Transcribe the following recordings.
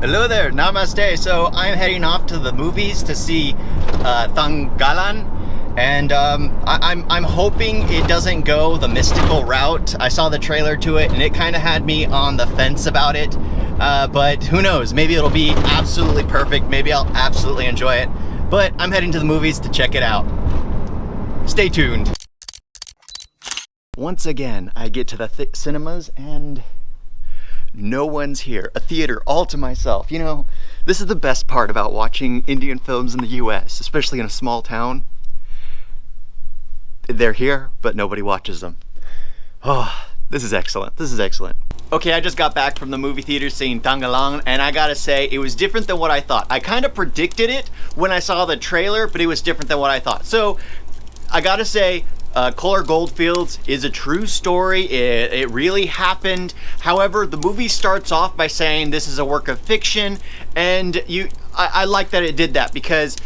Hello there, namaste. So I'm heading off to the movies to see Thangalaan, and I'm hoping it doesn't go the mystical route. I saw the trailer to it, and it kind of had me on the fence about it. But who knows? Maybe it'll be absolutely perfect. Maybe I'll absolutely enjoy it. But I'm heading to the movies to check it out. Stay tuned. Once again, I get to the cinemas and no one's here. A theater all to myself. You know, this is the best part about watching Indian films in the US, especially in a small town. They're here, but nobody watches them. Oh, this is excellent. This is excellent. Okay, I just got back from the movie theater seeing Thangalaan, and I gotta say, it was different than what I thought. I kind of predicted it when I saw the trailer, but it was different than what I thought. So, I gotta say, Kohler Goldfields is a true story. It really happened. However, the movie starts off by saying this is a work of fiction, and I like that it did that, because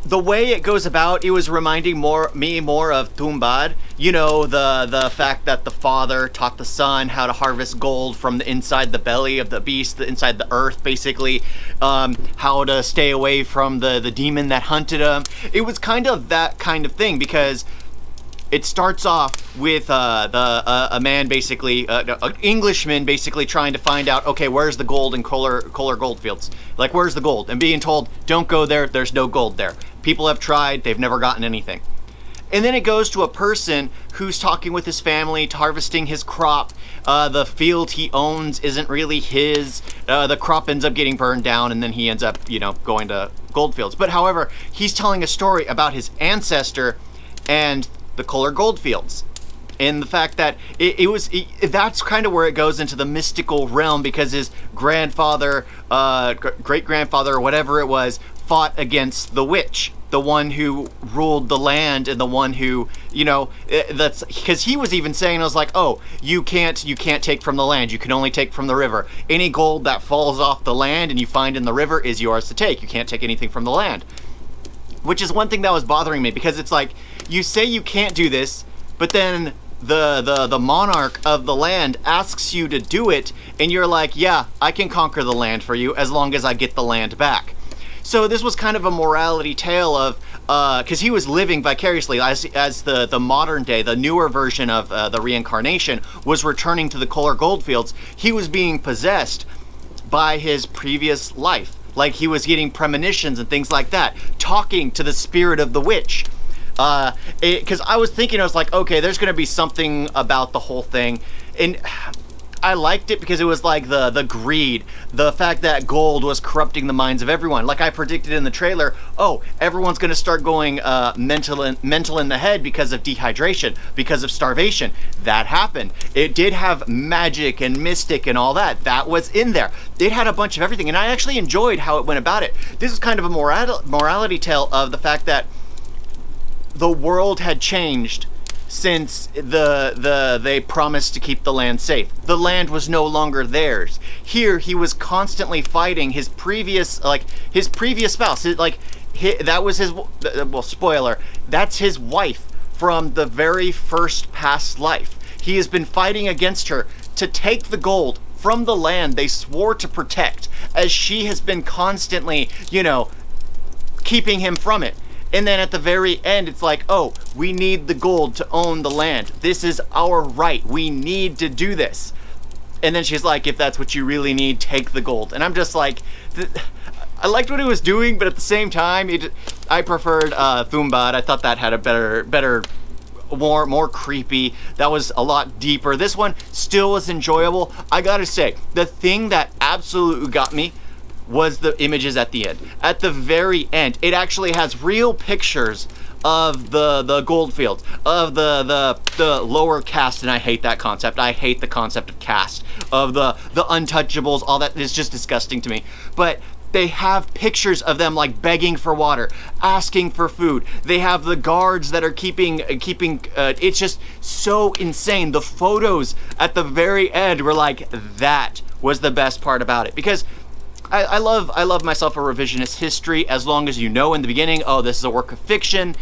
the way it goes about, it was reminding me more of Tumbad. You know, the fact that the father taught the son how to harvest gold from the inside the belly of the beast, inside the earth, basically. How to stay away from the demon that hunted him. It was kind of that kind of thing, because it starts off with a man, basically, an Englishman, basically trying to find out, okay, where's the gold in Kohler Goldfields? Like, where's the gold? And being told, don't go there, there's no gold there. People have tried, they've never gotten anything. And then it goes to a person who's talking with his family, harvesting his crop. The field he owns isn't really his. The crop ends up getting burned down, and then he ends up, going to Goldfields. But however, he's telling a story about his ancestor and the Kohler Goldfields, and the fact that that's kind of where it goes into the mystical realm, because his grandfather, great-grandfather, or whatever it was, fought against the witch, the one who ruled the land, and the one who, that's because he was even saying, I was like, oh, you can't take from the land, you can only take from the river. Any gold that falls off the land and you find in the river is yours to take. You can't take anything from the land. Which is one thing that was bothering me, because it's like, you say you can't do this, but then the monarch of the land asks you to do it, and you're like, yeah, I can conquer the land for you as long as I get the land back. So this was kind of a morality tale of, because he was living vicariously as the modern day, the newer version of the reincarnation was returning to the Kohler Goldfields. He was being possessed by his previous life. Like, he was getting premonitions and things like that, talking to the spirit of the witch. Because I was thinking, I was like, okay, there's going to be something about the whole thing. And I liked it because it was like the greed, the fact that gold was corrupting the minds of everyone. Like I predicted in the trailer, oh, everyone's going to start going mental in the head because of dehydration, because of starvation. That happened. It did have magic and mystic and all that. That was in there. It had a bunch of everything, and I actually enjoyed how it went about it. This is kind of a morality tale of the fact that the world had changed since they promised to keep the land safe. The land was no longer theirs. Here, he was constantly fighting his previous spouse. That was his, well, spoiler, that's his wife from the very first past life. He has been fighting against her to take the gold from the land they swore to protect, as she has been constantly, keeping him from it. And then at the very end, it's like, oh, we need the gold to own the land. This is our right. We need to do this. And then she's like, if that's what you really need, take the gold. And I'm just like, I liked what it was doing, but at the same time, I preferred Thumbad. I thought that had a better, more creepy. That was a lot deeper. This one still was enjoyable. I gotta say, the thing that absolutely got me was the images at the end. At the very end, it actually has real pictures of the goldfields, of the lower caste, and I hate that concept. I hate the concept of caste, of the untouchables. All that is just disgusting to me. But they have pictures of them like begging for water, asking for food. They have the guards that are keeping. It's just so insane. The photos at the very end were like, that was the best part about it, because I love myself a revisionist history, as long as you know in the beginning, oh, this is a work of fiction.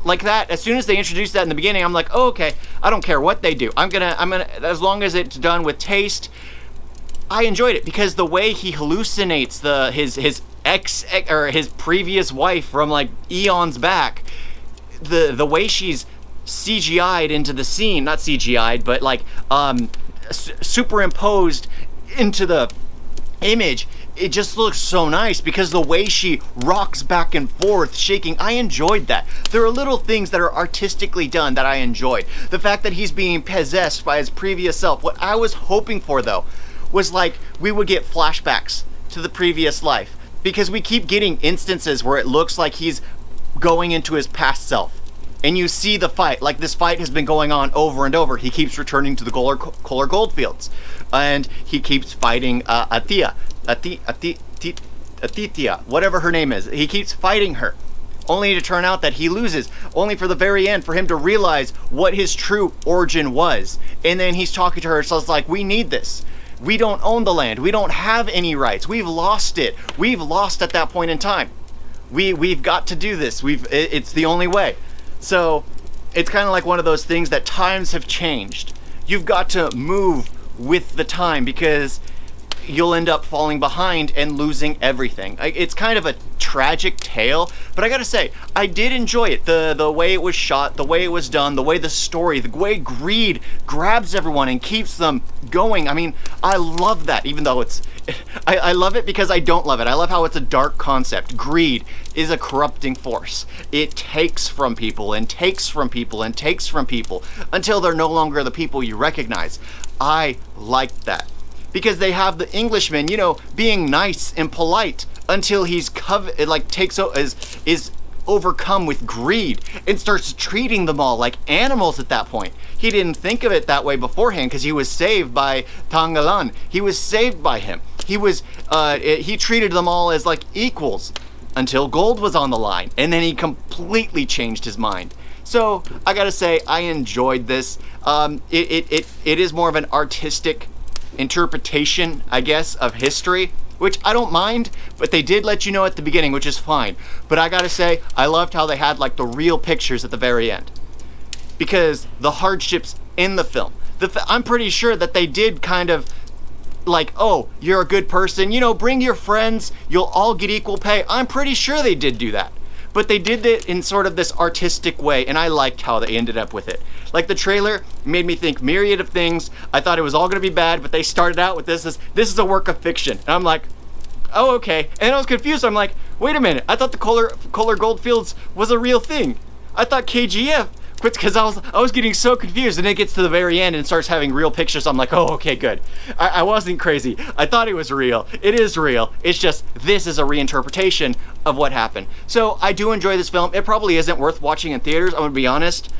Like that, as soon as they introduce that in the beginning, I'm like, oh, okay, I don't care what they do. I'm gonna, as long as it's done with taste. I enjoyed it because the way he hallucinates his ex or his previous wife from like eons back, the way she's CGI'd into the scene, not CGI'd, but like superimposed into the image, it just looks so nice because the way she rocks back and forth shaking, I enjoyed that. There are little things that are artistically done that I enjoyed. The fact that he's being possessed by his previous self. What I was hoping for though was like we would get flashbacks to the previous life, because we keep getting instances where it looks like he's going into his past self. And you see the fight, like this fight has been going on over and over. He keeps returning to the Kohler Goldfields, and he keeps fighting Athia, whatever her name is. He keeps fighting her, only to turn out that he loses, only for the very end for him to realize what his true origin was. And then he's talking to her, so it's like, we need this. We don't own the land. We don't have any rights. We've lost it. We've lost at that point in time. We've got to do this. It's the only way. So it's kind of like one of those things that times have changed. You've got to move with the time because you'll end up falling behind and losing everything. It's kind of a tragic tale, but I gotta say, I did enjoy it. The way it was shot, the way it was done, the way the story, the way greed grabs everyone and keeps them going. I mean, I love that, even though I love it because I don't love it. I love how it's a dark concept. Greed is a corrupting force. It takes from people and takes from people and takes from people until they're no longer the people you recognize. I like that. Because they have the Englishman, being nice and polite until he's is overcome with greed and starts treating them all like animals at that point. He didn't think of it that way beforehand because he was saved by Thangalaan. He was saved by him. He treated them all as like equals until gold was on the line, and then he completely changed his mind. So I gotta say, I enjoyed this. It is more of an artistic interpretation, I guess, of history, which I don't mind, but they did let you know at the beginning, which is fine. But I gotta say, I loved how they had like the real pictures at the very end, because the hardships in the film, I'm pretty sure that they did kind of like, oh, you're a good person, bring your friends, you'll all get equal pay. I'm pretty sure they did do that. But they did it in sort of this artistic way, and I liked how they ended up with it. Like the trailer made me think myriad of things. I thought it was all gonna be bad, but they started out with this is a work of fiction. And I'm like, oh, okay. And I was confused. I'm like, wait a minute. I thought the Kohler Goldfields was a real thing. I thought KGF, because I was getting so confused, and it gets to the very end and starts having real pictures. I'm like, oh, okay, good. I wasn't crazy. I thought it was real. It is real. It's just this is a reinterpretation of what happened. So I do enjoy this film. It probably isn't worth watching in theaters, I'm gonna be honest.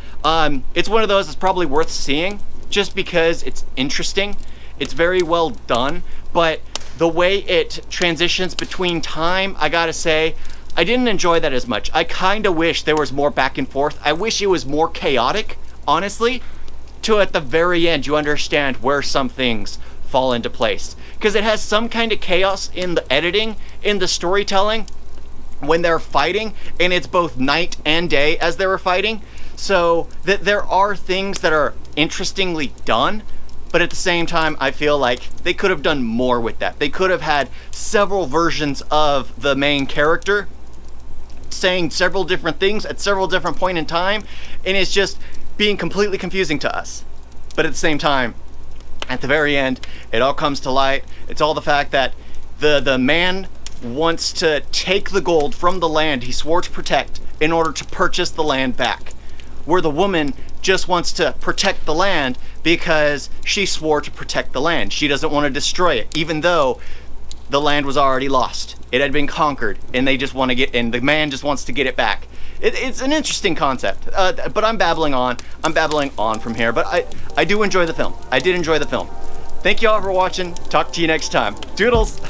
It's one of those that's probably worth seeing just because it's interesting. It's very well done, but the way it transitions between time, I gotta say, I didn't enjoy that as much. I kind of wish there was more back and forth. I wish it was more chaotic, honestly, to at the very end you understand where some things fall into place. Because it has some kind of chaos in the editing, in the storytelling, when they're fighting, and it's both night and day as they were fighting. So that there are things that are interestingly done, but at the same time, I feel like they could have done more with that. They could have had several versions of the main character saying several different things at several different points in time, and it's just being completely confusing to us. But at the same time, at the very end, it all comes to light. It's all the fact that the man wants to take the gold from the land he swore to protect in order to purchase the land back, where the woman just wants to protect the land because she swore to protect the land. She doesn't want to destroy it, even though the land was already lost. It had been conquered, and the man just wants to get it back. It's an interesting concept, but I'm babbling on. I'm babbling on from here, but I do enjoy the film. I did enjoy the film. Thank you all for watching. Talk to you next time. Doodles!